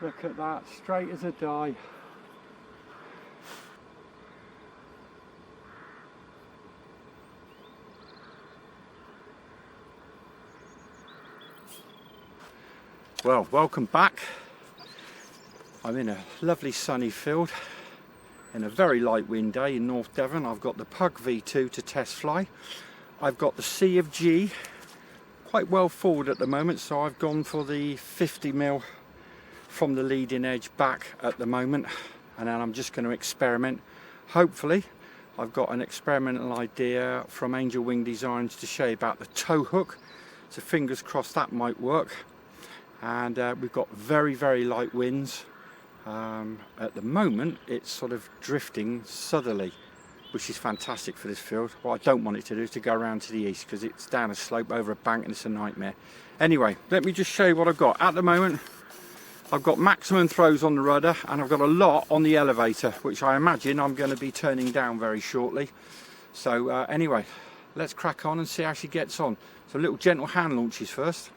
Look at that, straight as a die. Well, welcome back. I'm in a lovely sunny field in a very light wind day in North Devon. I've got the Pug V2 to test fly. I've got the C of G quite well forward at the moment, so I've gone for the 50mm from the leading edge back at the moment, and then I'm just going to experiment. Hopefully I've got an experimental idea from Angel Wing Designs to show you about the tow hook, so fingers crossed that might work. And we've got very light winds. At the moment it's sort of drifting southerly, which is fantastic for this field. What I don't want it to do is to go around to the east, because it's down a slope over a bank and it's a nightmare. Anyway, let me just show you what I've got. At the moment I've got maximum throws on the rudder, and I've got a lot on the elevator, which I imagine I'm going to be turning down very shortly. So anyway, let's crack on and see how she gets on. So little gentle hand launches first.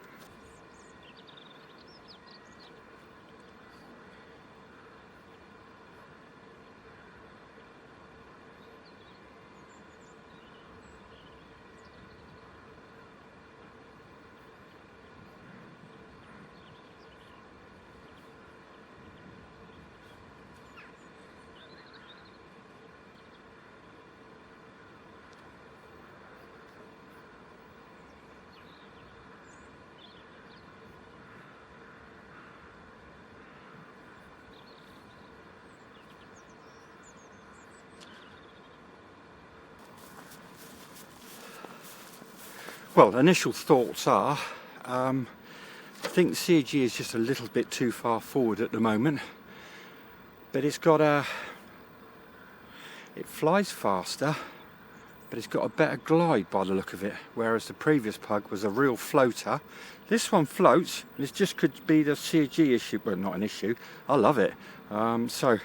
Well, initial thoughts are, I think the CG is just a little bit too far forward at the moment, but it's got it flies faster, but it's got a better glide by the look of it, whereas the previous Pug was a real floater. This one floats, and it just could be the CG issue, but not an issue. I love it. So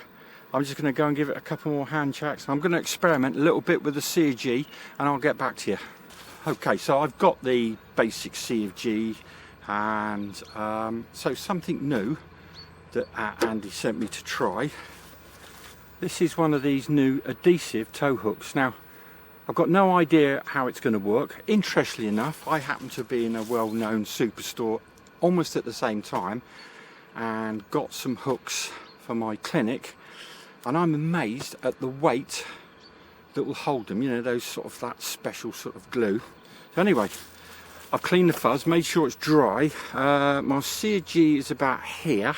I'm just going to go and give it a couple more hand checks. I'm going to experiment a little bit with the CG, and I'll get back to you. Okay, so I've got the basic C of G, and so something new that Andy sent me to try. This is one of these new adhesive tow hooks. Now, I've got no idea how it's going to work. Interestingly enough, I happen to be in a well-known superstore almost at the same time and got some hooks for my clinic, and I'm amazed at the weight that will hold them, you know, those sort of, that special sort of glue. So anyway, I've cleaned the fuzz, made sure it's dry. My CG is about here,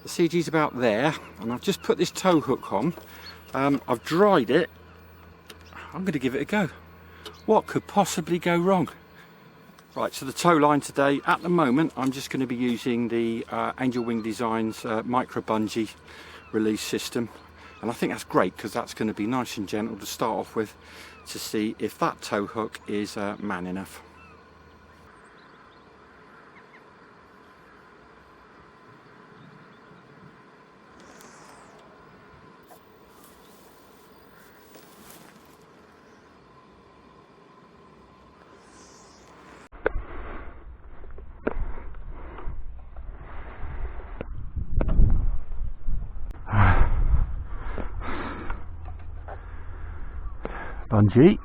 the CG is about there, and I've just put this tow hook on. I've dried it. I'm going to give it a go. What could possibly go wrong? Right, so the tow line today, at the moment I'm just going to be using the Angel Wing Designs micro bungee release system. And I think that's great, because that's going to be nice and gentle to start off with, to see if that tow hook is man enough. Bungee.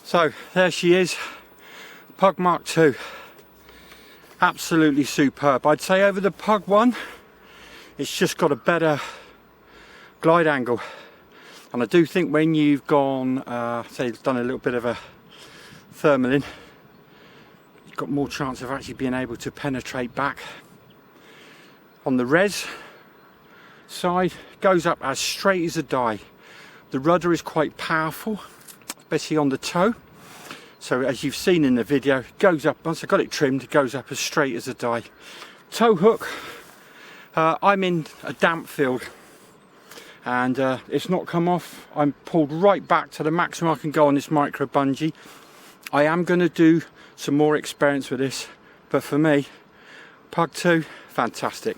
So there she is, Pug Mark II. Absolutely superb. I'd say over the Pug 1, it's just got a better glide angle. And I do think when you've gone, say, done a little bit of a thermaling, you've got more chance of actually being able to penetrate back. On the res, side, goes up as straight as a die. The rudder is quite powerful, especially on the toe. So as you've seen in the video, it goes up, once I got it trimmed, it goes up as straight as a die. Tow hook, I'm in a damp field and it's not come off. I'm pulled right back to the maximum I can go on this micro bungee. I am going to do some more experience with this, but for me, Pug 2, fantastic.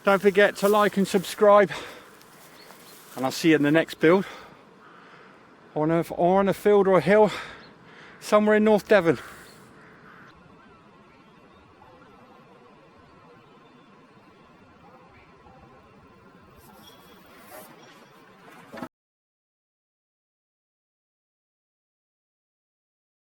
Don't forget to like and subscribe, and I'll see you in the next build, or on a field or a hill somewhere in North Devon.